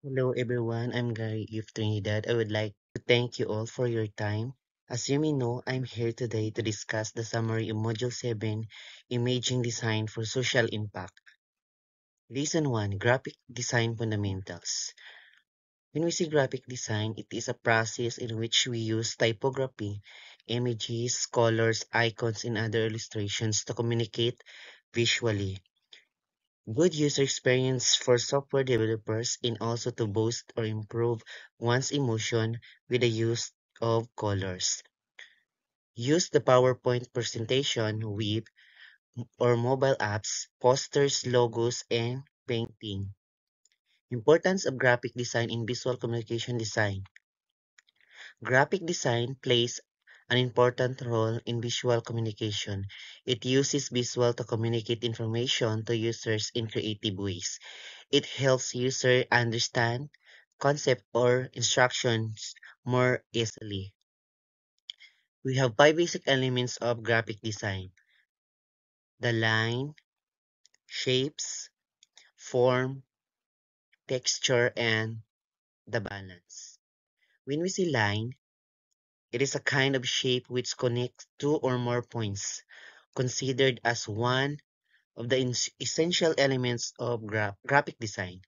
Hello everyone, I'm Gary Eve Trinidad. I would like to thank you all for your time. As you may know, I'm here today to discuss the summary of Module 7, Imaging Design for Social Impact. Lesson 1, Graphic Design Fundamentals. When we say graphic design, it is a process in which we use typography, images, colors, icons, and other illustrations to communicate visually. Good user experience for software developers and also to boost or improve one's emotion with the use of colors. Use the PowerPoint presentation with or mobile apps, posters, logos, and painting. Importance of graphic design in visual communication design. Graphic design plays an important role in visual communication. It uses visual to communicate information to users in creative ways. It helps user understand concept or instructions more easily. We have five basic elements of graphic design: the line, shapes, form, texture, and the balance. When we say line, it is a kind of shape which connects two or more points, considered as one of the essential elements of graphic design.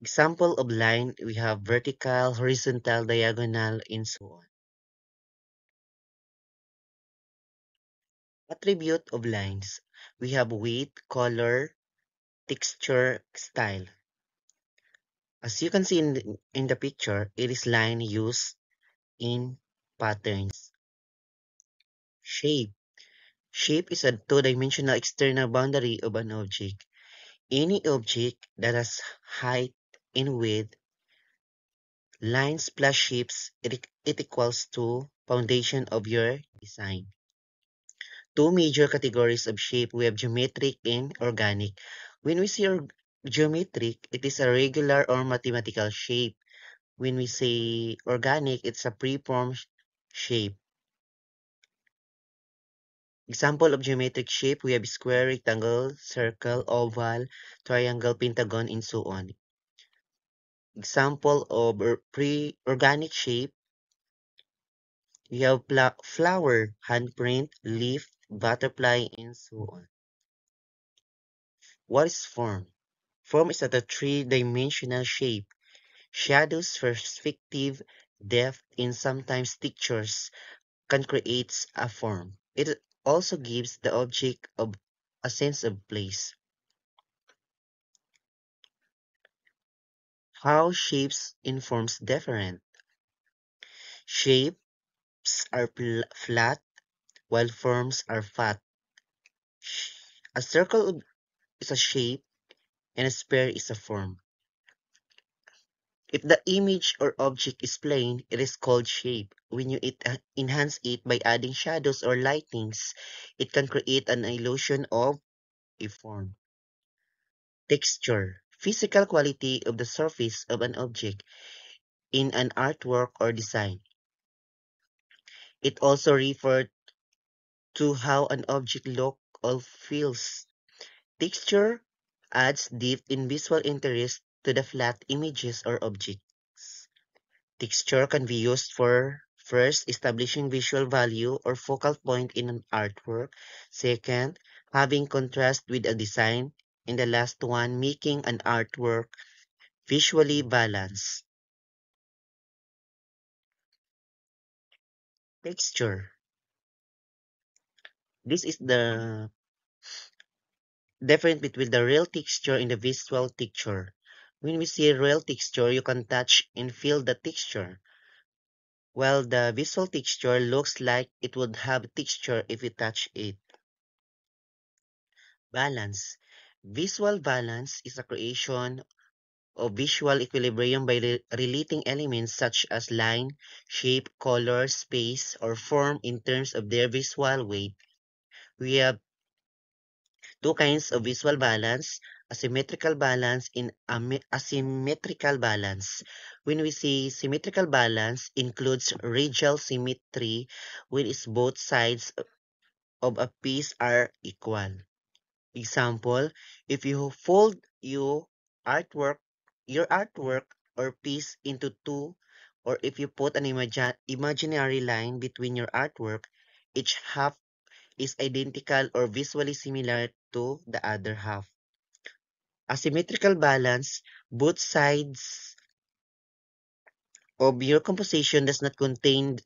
Example of line, we have vertical, horizontal, diagonal, and so on. Attribute of lines. We have weight, color, texture, style. As you can see in the picture, it is line used in patterns. Shape. Shape is a two-dimensional external boundary of an object. Any object that has height and width, lines plus shapes, it equals to foundation of your design. Two major categories of shape, we have geometric and organic. When we say geometric, it is a regular or mathematical shape. When we say organic, it's a preformed shape. Example of geometric shape, we have square, rectangle, circle, oval, triangle, pentagon, and so on. Example of pre-organic shape, we have flower, handprint, leaf, butterfly, and so on. What is form? Form is a three-dimensional shape. Shadows, perspective, depth, and sometimes textures can create a form. It also gives the object of a sense of place. How shapes and forms different. Shapes are flat while forms are fat. A circle is a shape and a sphere is a form. If the image or object is plain, it is called shape. When you enhance it by adding shadows or lightnings, it can create an illusion of a form. Texture. Physical quality of the surface of an object in an artwork or design. It also refers to how an object looks or feels. Texture adds depth in visual interest to the flat images or objects. Texture can be used for first, establishing visual value or focal point in an artwork. Second, having contrast with a design. And the last one, making an artwork visually balanced. Texture. This is the difference between the real texture and the visual texture. When we see real texture, you can touch and feel the texture, while the visual texture looks like it would have texture if you touch it. Balance. Visual balance is a creation of visual equilibrium by relating elements such as line, shape, color, space, or form in terms of their visual weight. We have two kinds of visual balance: asymmetrical balance and asymmetrical balance. When we say symmetrical balance, includes radial symmetry, which is both sides of a piece are equal. Example, if you fold your artwork your artwork or piece into two, or if you put an imaginary line between your artwork, each half is identical or visually similar to the other half. Asymmetrical balance, both sides of your composition does not contain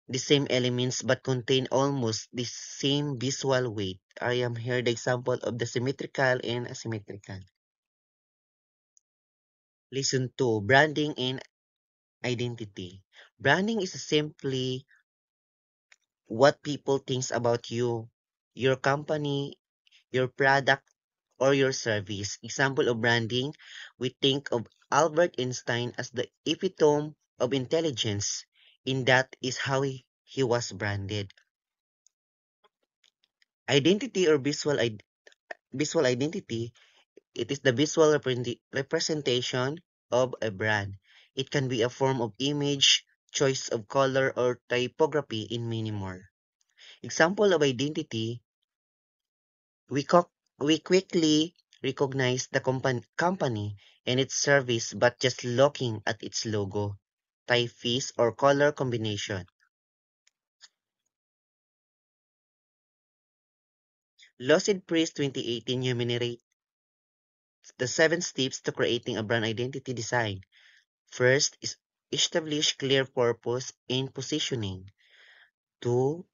the same elements but contain almost the same visual weight. I am here the example of the symmetrical and asymmetrical. Lesson 2, branding and identity. Branding is simply what people think about you, your company, your product, or your service. Example of branding, we think of Albert Einstein as the epitome of intelligence, in that is how he was branded. Identity or visual identity, it is the visual representation of a brand. It can be a form of image, choice of color, or typography, in many more. Example of identity, we, co- we quickly recognize the company and its service but just looking at its logo, typeface, or color combination. Lucid Priest 2018 enumerate the 7 steps to creating a brand identity design. First is establish clear purpose and positioning. 2.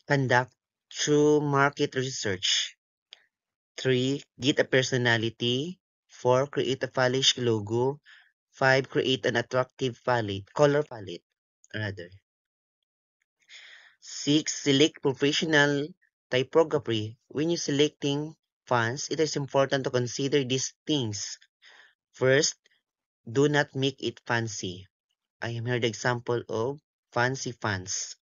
Conduct true market research. 3. Get a personality. 4. Create a stylish logo. 5. Create an attractive color palette, rather. 6. Select professional typography. When you're selecting fonts, it is important to consider these things. First, do not make it fancy. I am here the example of fancy fonts.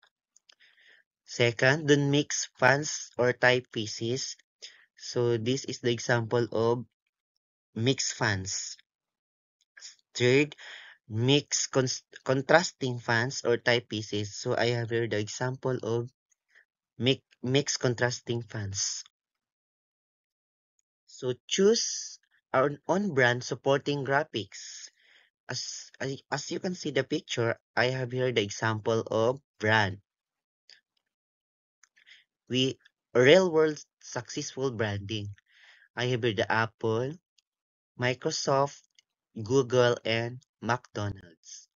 Second, don't mix fonts or typefaces. So this is the example of mixed fonts. Third, mix contrasting fonts or typefaces. So I have here the example of mix contrasting fonts. So choose our own brand supporting graphics. As you can see the picture, I have here the example of brand. We real world successful branding. I have here the Apple, Microsoft, Google, and McDonald's.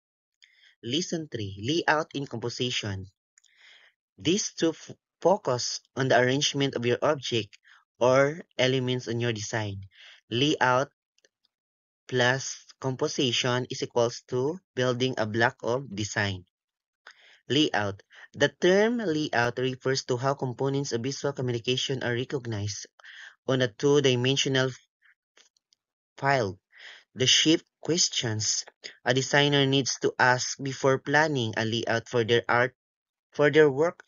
Lesson 3, layout and composition. These two focus on the arrangement of your object or elements on your design. Layout plus composition is equals to building a block of design. Layout. The term layout refers to how components of visual communication are recognized on a two-dimensional file. The shape questions a designer needs to ask before planning a layout for their work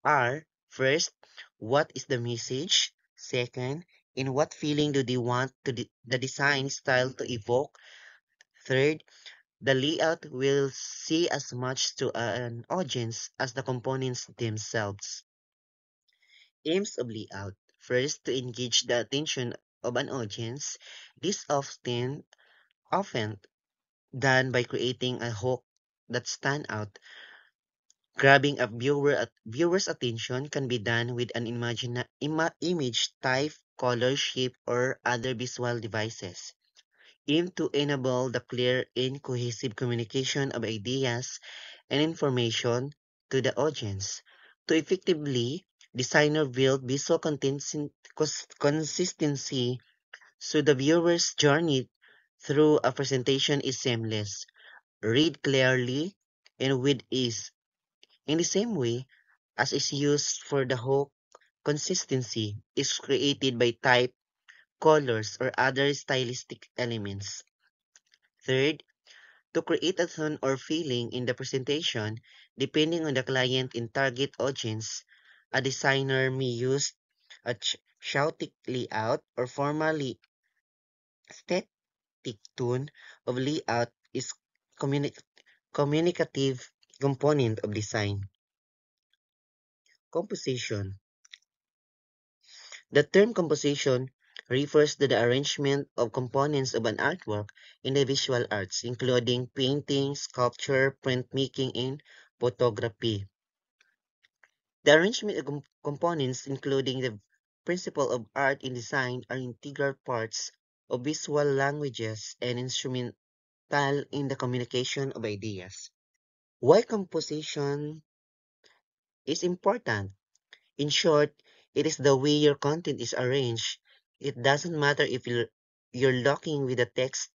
are: first, what is the message? Second, in what feeling do they want the design style to evoke? Third, the layout will say as much to an audience as the components themselves. Aims of layout. First, to engage the attention of an audience. This often done by creating a hook that stand out. Grabbing a viewer's attention can be done with an image type, color, shape, or other visual devices. Aim to enable the clear and cohesive communication of ideas and information to the audience. To effectively designer build visual consistency so the viewer's journey through a presentation is seamless, read clearly, and with ease. In the same way as is used for the whole, consistency is created by type, colors, or other stylistic elements. Third, to create a tone or feeling in the presentation, depending on the client and target audience, a designer may use a chaotic layout or formally aesthetic tone of layout is communi- communicative component of design. Composition. The term composition refers to the arrangement of components of an artwork in the visual arts, including painting, sculpture, printmaking, and photography. The arrangement of components, including the principle of art in design, are integral parts of visual languages and instrumental in the communication of ideas. Why composition is important? In short, it is the way your content is arranged. It doesn't matter if you're looking with the text,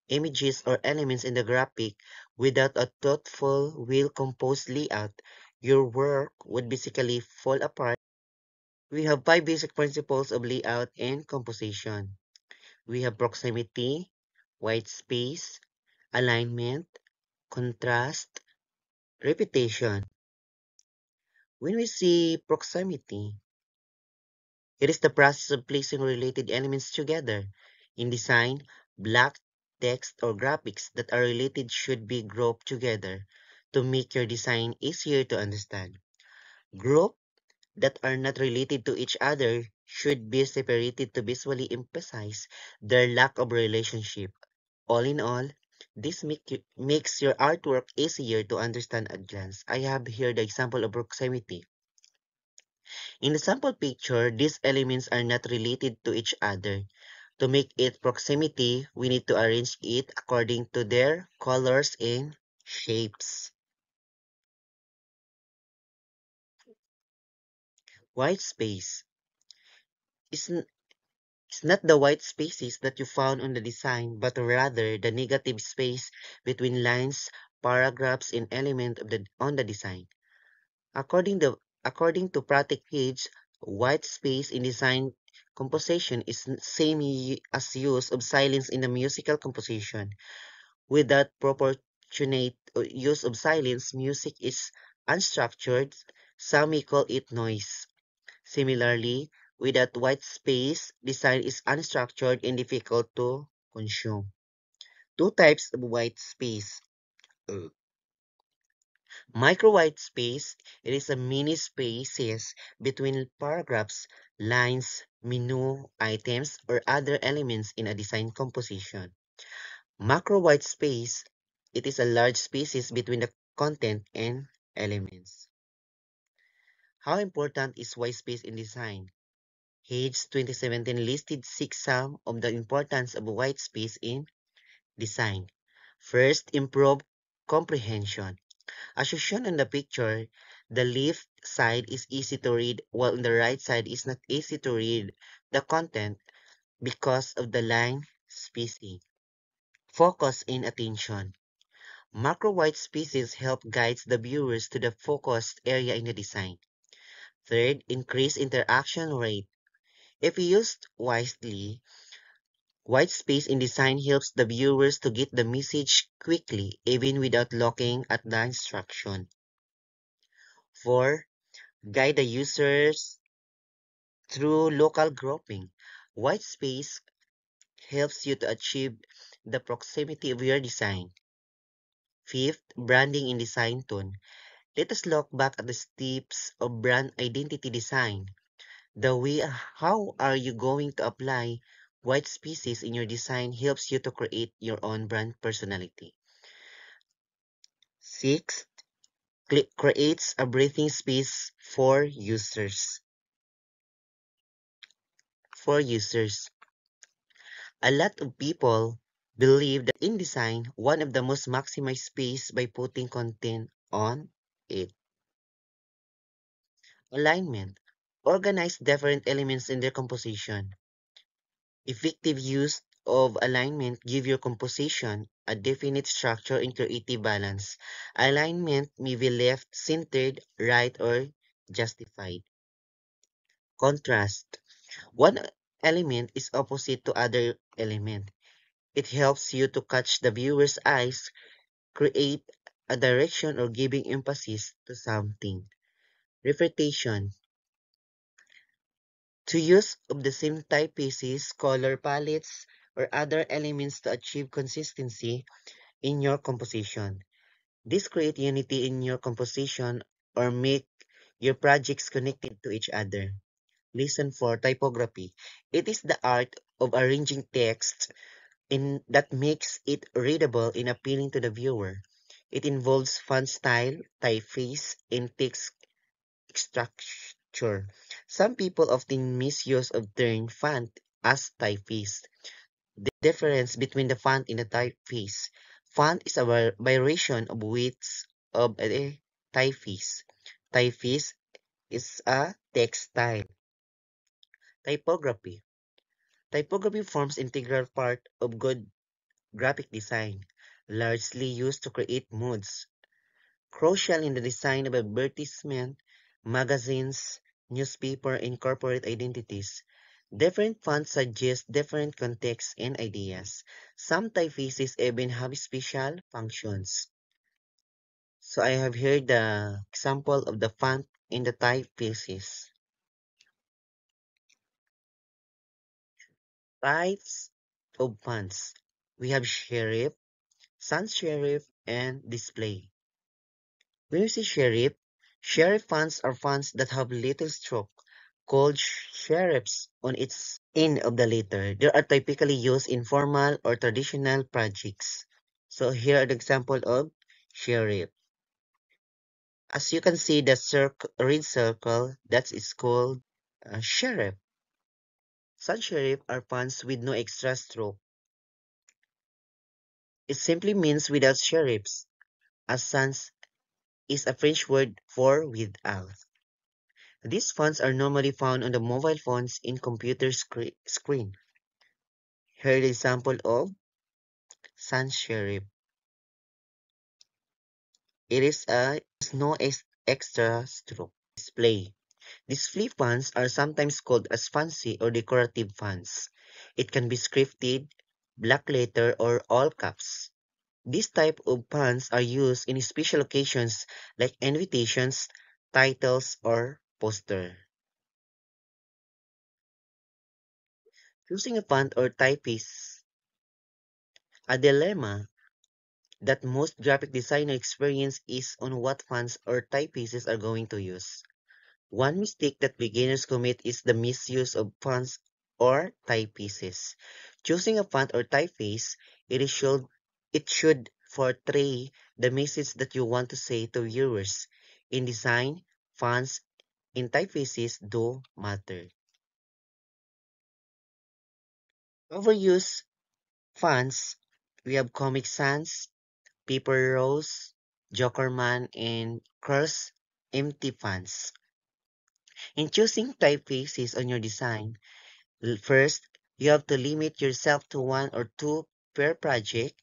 images, or elements in the graphic. Without a thoughtful, well-composed layout, your work would basically fall apart. We have five basic principles of layout and composition. We have proximity, white space, alignment, contrast, repetition. When we see proximity, it is the process of placing related elements together. In design, block, text, or graphics that are related should be grouped together to make your design easier to understand. Groups that are not related to each other should be separated to visually emphasize their lack of relationship. All in all, this makes your artwork easier to understand at glance. I have here the example of proximity. In the sample picture, these elements are not related to each other. To make it proximity, we need to arrange it according to their colors and shapes. White space is, is not the white spaces that you found on the design, but rather the negative space between lines, paragraphs, and elements on the design. According to Pratik Page, white space in design composition is same as use of silence in the musical composition. Without proportionate use of silence, music is unstructured. Some may call it noise. Similarly, without white space, design is unstructured and difficult to consume. Two types of white space. Uh, Micro white space, it is a mini spaces between paragraphs, lines, menu items, or other elements in a design composition. Macro white space, it is a large spaces between the content and elements. How important is white space in design? Hayes 2017 listed six some of the importance of white space in design. First, improve comprehension. As you shown in the picture, the left side is easy to read while on the right side is not easy to read the content because of the line spacing. Focus and attention. Macro white spaces help guide the viewers to the focused area in the design. Third, increase interaction rate. If used wisely, white space in design helps the viewers to get the message quickly, even without looking at the instruction. 4. Guide the users through local grouping. White space helps you to achieve the proximity of your design. Fifth, branding in design tone. Let us look back at the steps of brand identity design. The way how are you going to apply white spaces in your design helps you to create your own brand personality. Sixth, creates a breathing space for users. For users. A lot of people believe that in design, one of the most maximize space by putting content on it. Alignment. Organize different elements in their composition. Effective use of alignment give your composition a definite structure and creative balance. Alignment may be left centered, right, or justified. Contrast. One element is opposite to other element. It helps you to catch the viewer's eyes, create a direction, or giving emphasis to something. Representation. To use of the same typefaces, color palettes, or other elements to achieve consistency in your composition. This create unity in your composition or make your projects connected to each other. Lesson 4, typography. It is the art of arranging text in that makes it readable and appealing to the viewer. It involves font style, typeface, and text structure. Some people often misuse of term font as typeface. The difference between the font and the typeface. Font is a variation of widths of a typeface. Typeface is a text style. Typography. Typography forms integral part of good graphic design, largely used to create moods. Crucial in the design of advertisement, magazines, newspaper, and corporate identities. Different fonts suggest different contexts and ideas. Some typefaces even have special functions. So I have here the example of the font in the typefaces. Types of fonts. We have serif, sans serif, and display. When you see serif fonts are fonts that have little stroke, called serifs on its end of the letter. They are typically used in formal or traditional projects. So here are the example of serif. As you can see, the red circle, that is called serif. Sans serif are fonts with no extra stroke. It simply means without serifs, as sans is a French word for without. These fonts are normally found on the mobile phones in computer screen. Here is an example of sans serif. It is no extra stroke. Display. Display fonts are sometimes called as fancy or decorative fonts. It can be scripted, black letter, or all caps. These type of fonts are used in special occasions like invitations, titles, or poster. Choosing a font or typeface. A dilemma that most graphic designer experience is on what fonts or typefaces are going to use. One mistake that beginners commit is the misuse of fonts or typefaces. Choosing a font or typeface, it should portray the message that you want to say to viewers. In design, fonts and typefaces do matter. Overuse fonts, we have Comic Sans, Paper Rose, Jokerman, and Curse empty fonts. In choosing typefaces on your design, first, you have to limit yourself to one or two per project.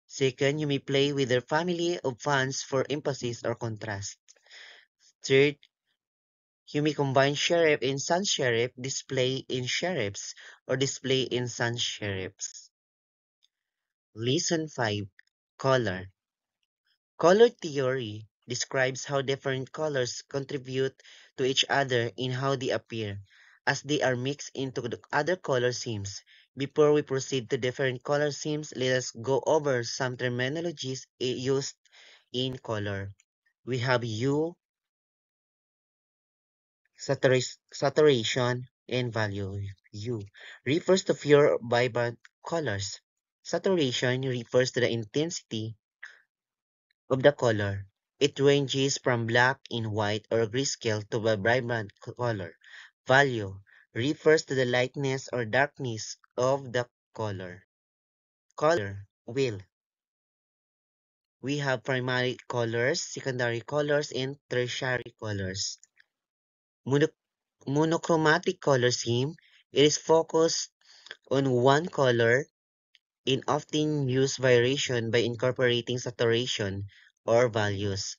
Second, you may play with a family of fonts for emphasis or contrast. Third, you may combine serif and sans serif, display in serifs, or display in sans serifs. Lesson 5. Color. Color theory describes how different colors contribute to each other in how they appear, as they are mixed into the other color schemes. Before we proceed to different color schemes, let us go over some terminologies used in color. We have hue, saturation, and value. Hue refers to pure vibrant colors. Saturation refers to the intensity of the color. It ranges from black and white or grayscale to a vibrant color. Value refers to the lightness or darkness of the color. Color wheel. We have primary colors, secondary colors, and tertiary colors. Mono- Monochromatic color scheme. It is focused on one color in often use variation by incorporating saturation or values.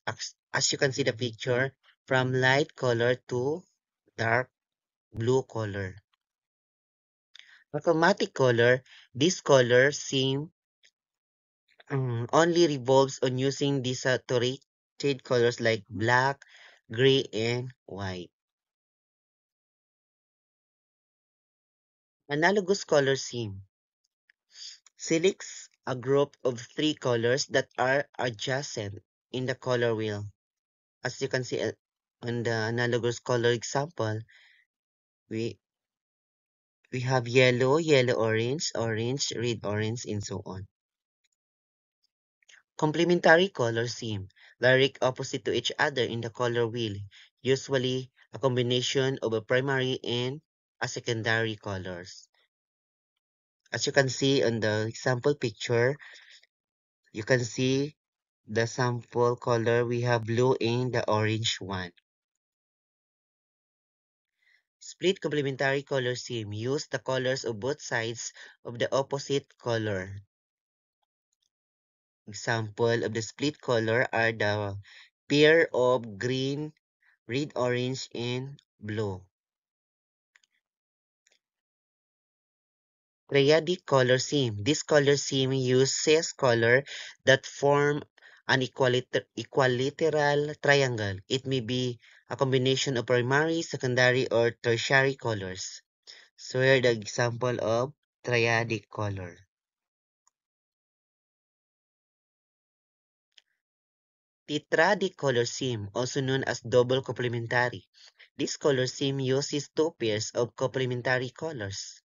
As you can see the picture, from light color to dark blue color. Chromatic color, this color scheme only revolves on using desaturated colors like black, gray, and white. Analogous color scheme selects a group of three colors that are adjacent in the color wheel. As you can see on the analogous color example, We we have yellow, yellow orange, orange, red orange, and so on. Complementary color scheme, direct opposite to each other in the color wheel, usually a combination of a primary and a secondary colors. As you can see on the sample picture, you can see the sample color. We have blue and the orange one. Split complementary color scheme. Use the colors of both sides of the opposite color. Example of the split color are the pair of green, red, orange, and blue. Triadic color scheme. This color scheme uses color that form an equilateral triangle. It may be a combination of primary, secondary, or tertiary colors. So here the example of triadic color. Tetradic color scheme, also known as double complementary. This color scheme uses two pairs of complementary colors.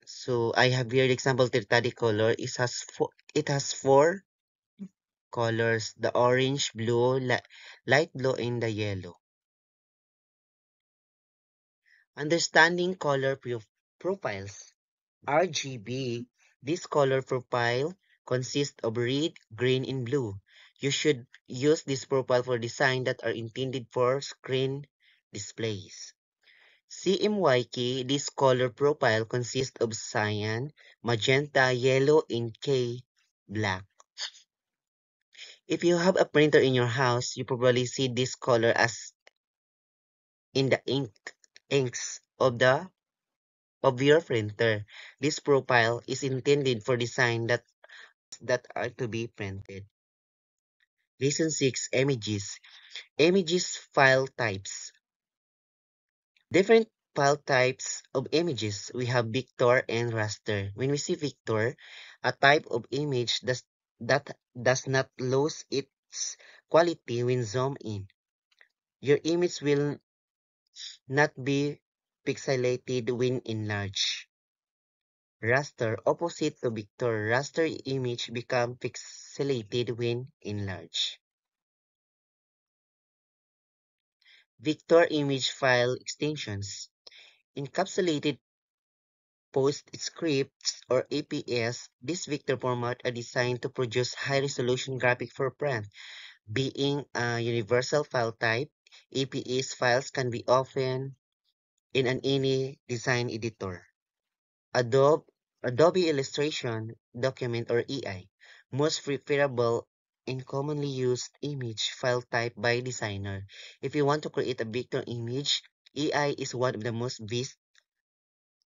So I have here the example tetradic color. It has four colors: the orange, blue, light blue, and the yellow. Understanding color profiles. RGB, this color profile consists of red, green, and blue. You should use this profile for design that are intended for screen displays. CMYK, this color profile consists of cyan, magenta, yellow, and K, black. If you have a printer in your house, you probably see this color as in the inks of your printer. This profile is intended for design that are to be printed. Lesson 6, Images. Images file types. Different file types of images. We have vector and raster. When we see vector, a type of image that does not lose its quality when zoomed in. Your image will not be pixelated when enlarged. Raster, opposite to vector, raster image become pixelated when enlarged. Vector image file extensions. Encapsulated PostScripts or APS, this vector format are designed to produce high-resolution graphic for print. Being a universal file type, APS files can be opened in any design editor. Adobe, Adobe Illustration Document or EI, most preferable and commonly used image file type by designer. If you want to create a vector image, EI is one of the most best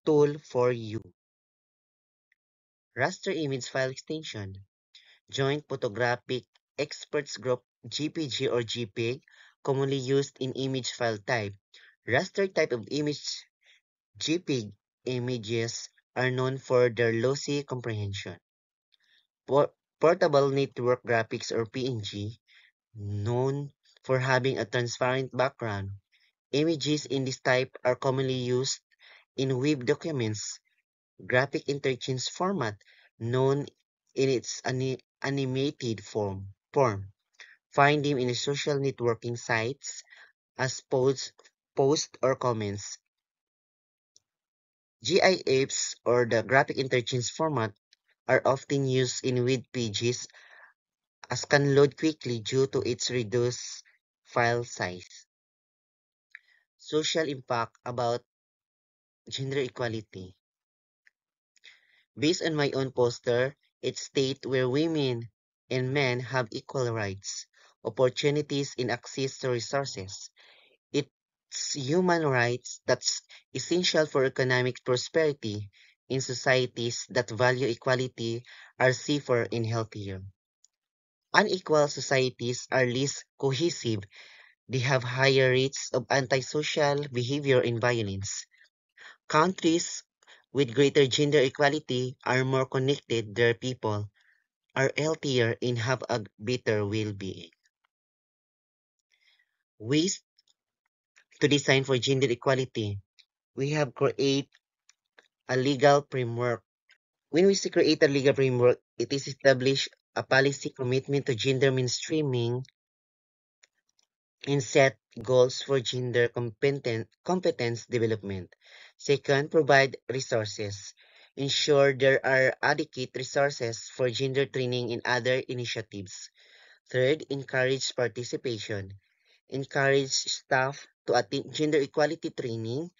tool for you. Raster image file extension, Joint Photographic Experts Group JPG or JPEG, commonly used in image file type. Raster type of image JPEG images are known for their lossy comprehension. Portable Network Graphics or PNG, known for having a transparent background. Images in this type are commonly used in web documents, graphic interchange format, known in its animated form. Find them in social networking sites as posts or comments. GIFs or the graphic interchange format are often used in web pages as can load quickly due to its reduced file size. Social impact about gender equality. Based on my own poster, it states where women and men have equal rights, opportunities, and access to resources. It's human rights that's essential for economic prosperity in societies that value equality are safer and healthier. Unequal societies are less cohesive. They have higher rates of antisocial behavior and violence. Countries with greater gender equality are more connected, their people are healthier and have a better well-being. Waste to design for gender equality. We have create a legal framework. When we say create a legal framework, it is establish a policy commitment to gender mainstreaming and set goals for gender competence development. Second, provide resources. Ensure there are adequate resources for gender training and other initiatives. Third, encourage participation. Encourage staff to attend gender equality training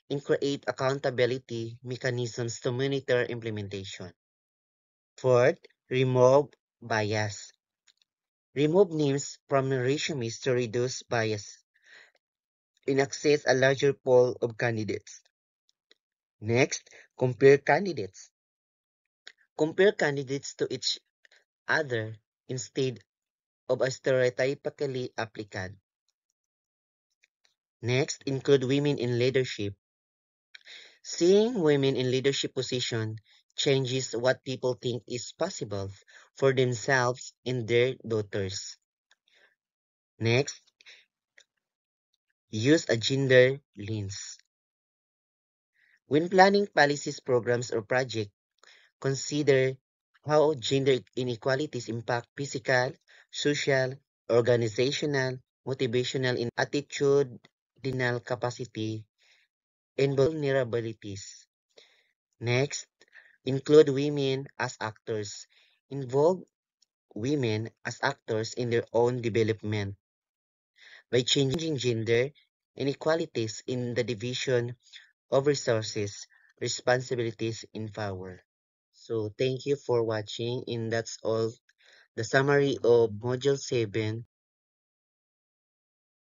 and create accountability mechanisms to monitor implementation. Fourth, remove bias. Remove names from resumes to reduce bias and access a larger pool of candidates. Next, compare candidates. Compare candidates to each other instead of a stereotypically applicant. Next, include women in leadership. Seeing women in leadership position changes what people think is possible for themselves and their daughters. Next, use a gender lens. When planning policies, programs, or projects, consider how gender inequalities impact physical, social, organizational, motivational, and attitudinal capacity and vulnerabilities. Next, include women as actors. Involve women as actors in their own development by changing gender inequalities in the division of resources, responsibilities, and power. So thank you for watching, and that's all the summary of Module 7